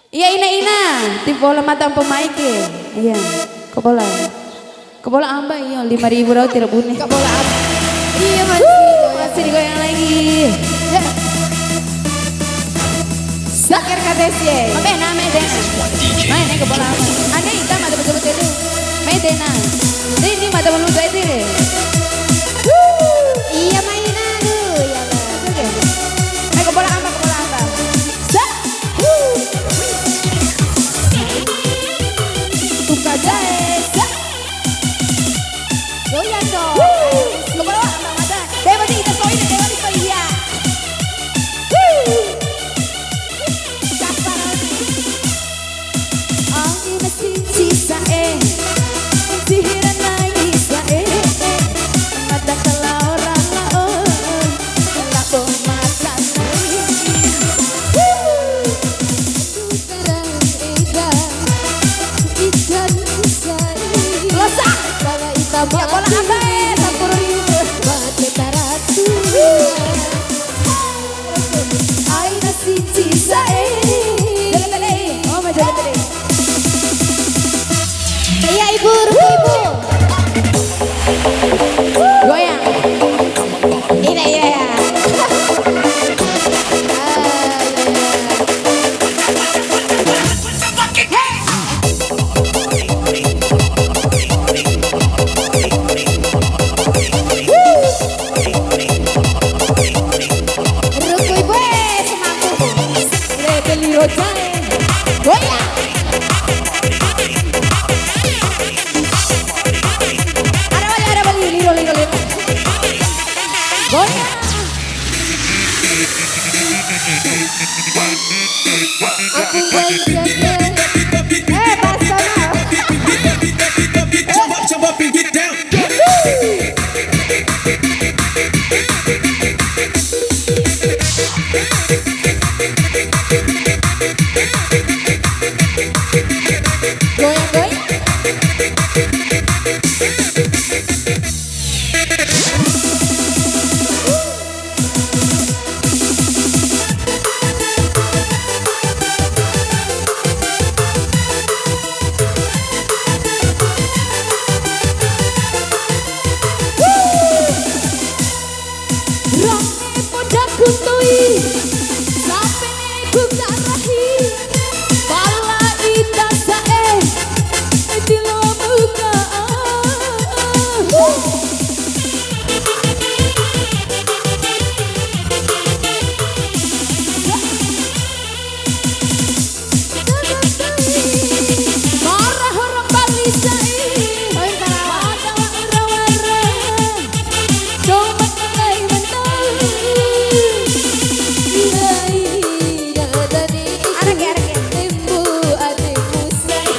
Iya ina di bola mata pemain ke. Iya. Ke bola. Ke bola amba iya 5.000 raut tidak bunyi. Ke bola apa? Iya masih digoyang lagi. Sakir kades ye. Mabena medena. Main ke bola apa? Ada hitam ada betul-betul ini. Medena. Ini mata bulu dua itu. Iya mainan tuh ya lah. Main ke bola apa ke bola apa? Buka jahe. Goyang dong. Ke bola apa mata? Dewa di kita koin, dewa di koin ya. Angin masih sisa sihiran nangis mata kelauran tak pemasan losak ya bola apa sampur aina si sisa oh majalah tadi. Iya ibu, ibu. Goyang. Ini ya. Ruku ibu semangkuk. Beli rojane. Goyang. Ada bali liro. Goyang. Aku goyang. Jump up and get down. Goyang. Rangi poda kutui sapene kutarahi pala ita sae dilo muka marah orang Bali sae pada wara-wara coba mulai mentah Anak ya. Ibu adikmu say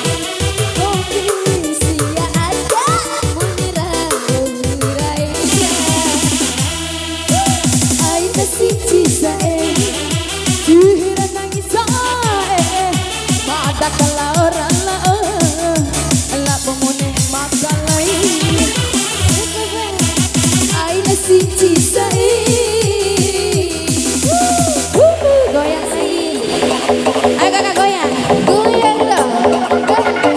kopi sia ada munirai aina si cisae dihiran nangis pada kelauran la pemune makalai aina si cisae goyang lagi. Ayo kakak goyang. Goyang dong.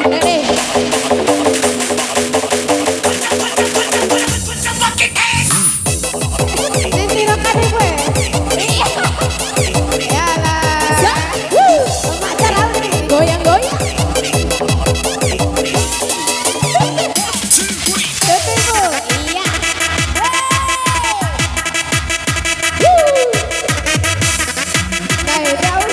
Dede. Ini rokan gue. Ya lah. Remaja lalu nih. Goyang. Tutu ibu. Iya. Nah, jauh.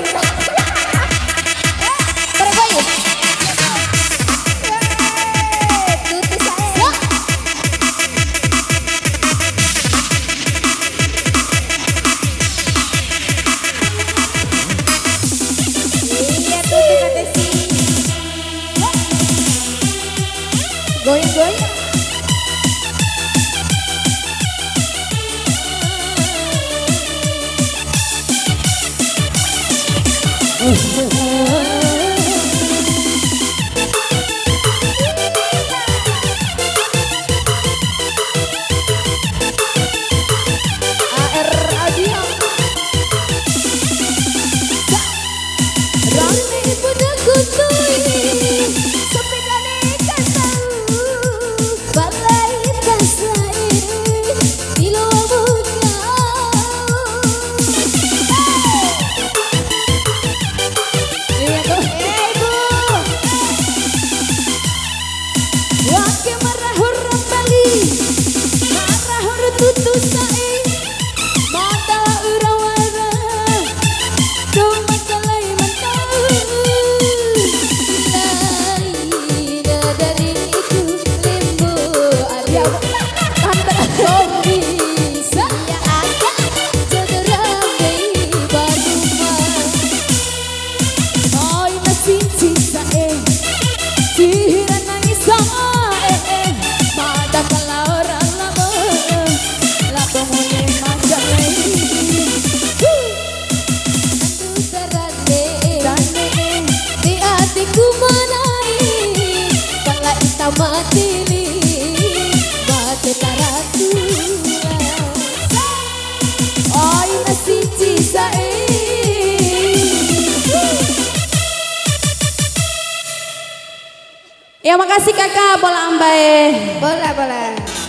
Ya makasih kakak bola ambai. Boleh, boleh.